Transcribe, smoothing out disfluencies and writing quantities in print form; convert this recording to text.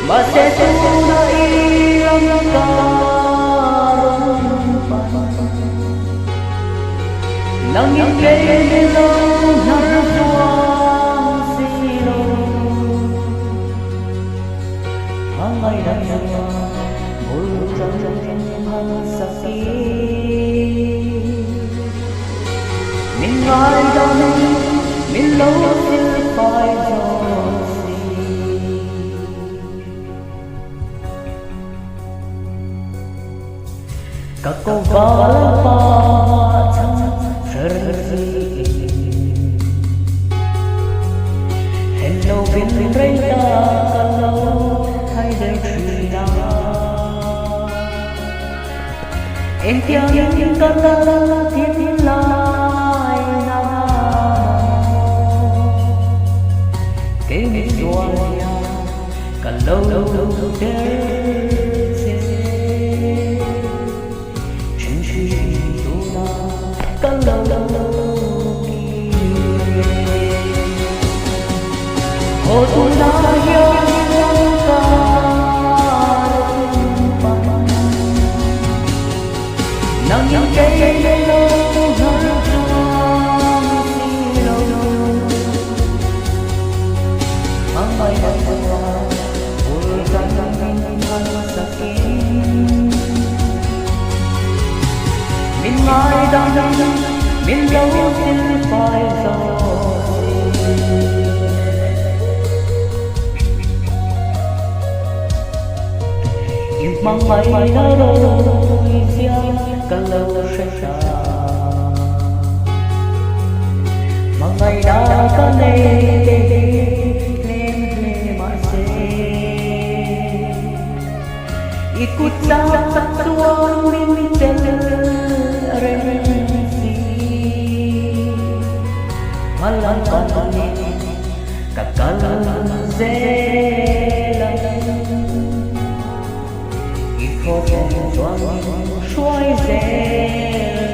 mà sẽ tu đây lâm ca nang in kê lâu nang hoa si lâu mang ngày đêm mùi trăng hăng saki mình ngài đón mình lâu xin phải rồi các cô gái ba chân serzi hello bin reita kalau hai dai trina em tiang kala thiên lai na ke mi suaya kalau der oh tu na yang ka nang yang kay lo har chuang si lo ang may dalawa ul kan han sakin min mai dang min lo sin phai zo mang mây đã đôi riêng cả lâu sẽ xa mang mây đã có lên lên mãi sẽ ikut dapat suami terresi malam kali kakal zelan Hãy subscribe cho kênh Ghiền Mì Gõ để không bỏ lỡ